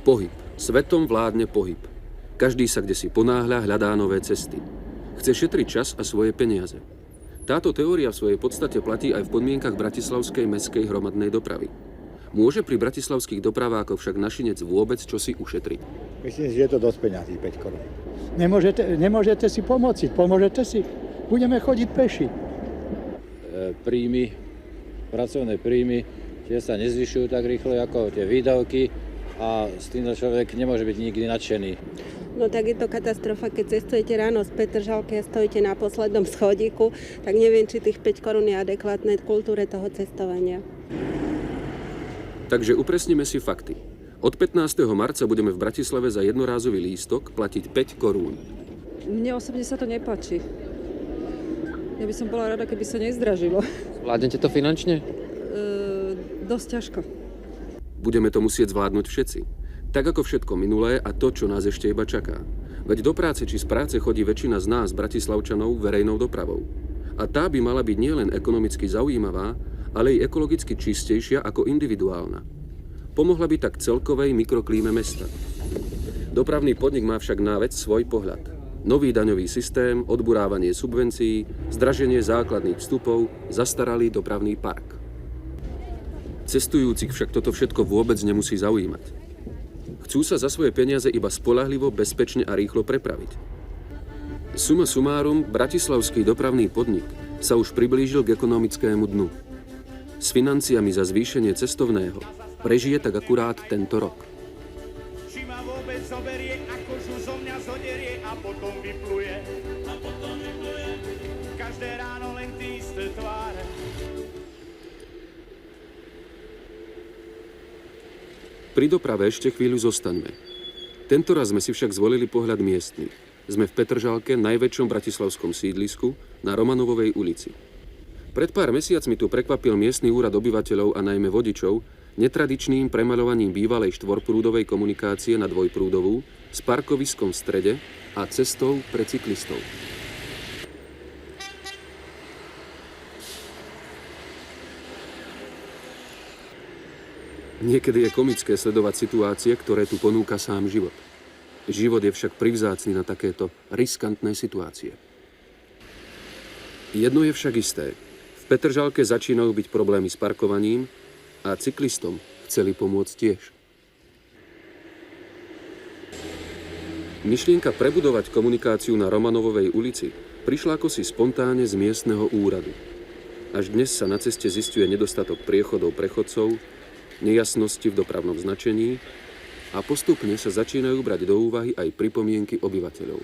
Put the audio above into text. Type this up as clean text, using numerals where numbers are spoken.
Pohyb. Svetom vládne pohyb. Každý sa kdesi ponáhľa, hľadá nové cesty. Chce šetriť čas a svoje peniaze. Táto teória v svojej podstate platí aj v podmienkach bratislavskej mestskej hromadnej dopravy. Môže pri bratislavských dopravákoch však našinec vôbec čosi ušetriť? Myslím, že je to dosť peňazí, 5 korún. Nemôžete si pomôcť, pomôžete si. Budeme chodiť peši. Príjmy, pracovné príjmy, tie sa nezvyšujú tak rýchlo ako tie výdavky a s tým človek nemôže byť nikdy nadšený. No tak je to katastrofa, keď cestujete ráno z Petržalky a stojíte na poslednom schodíku, tak neviem, či tých 5 korún je adekvátne kultúre toho cestovania. Takže upresnime si fakty. Od 15. marca budeme v Bratislave za jednorázový lístok platiť 5 korún. Mne osobne sa to nepáči. Ja by som bola rada, keby sa nezdražilo. Zvládnete to finančne? Dosť ťažko. Budeme to musieť zvládnuť všetci. Tak ako všetko minulé a to, čo nás ešte iba čaká. Veď do práce či z práce chodí väčšina z nás, bratislavčanov, verejnou dopravou. A tá by mala byť nielen ekonomicky zaujímavá, ale i ekologicky čistejšia ako individuálna. Pomohla by tak celkovej mikroklíme mesta. Dopravný podnik má však na vec svoj pohľad. Nový daňový systém, odburávanie subvencií, zdraženie základných vstupov, zastaralý dopravný park. Cestujúcich však toto všetko vôbec nemusí zaujímať. Chcú sa za svoje peniaze iba spoľahlivo, bezpečne a rýchlo prepraviť. Suma sumárum, bratislavský dopravný podnik sa už priblížil k ekonomickému dnu. S financiami za zvýšenie cestovného prežije tak akurát tento rok. Či ma vôbec zoberie, ako žu zo mňa zoderie a potom vypluje. Každé ráno len tí isté tváre. Pri doprave ešte chvíľu zostaňme. Tentoraz sme si však zvolili pohľad miestny. Sme v Petržalke, najväčšom bratislavskom sídlisku, na Romanovovej ulici. Pred pár mesiacmi tu prekvapil miestny úrad obyvateľov a najmä vodičov netradičným premaľovaním bývalej štvorprúdovej komunikácie na dvojprúdovú s parkoviskom v strede a cestou pre cyklistov. Niekedy je komické sledovať situácie, ktoré tu ponúka sám život. Život je však privzácny na takéto riskantné situácie. Jedno je však isté. V Petržalke začínajú byť problémy s parkovaním a cyklistom chceli pomôcť tiež. Myšlienka prebudovať komunikáciu na Romanovovej ulici prišla akosi spontánne z miestneho úradu. Až dnes sa na ceste zisťuje nedostatok priechodov pre chodcov, nejasnosti v dopravnom značení a postupne sa začínajú brať do úvahy aj pripomienky obyvateľov.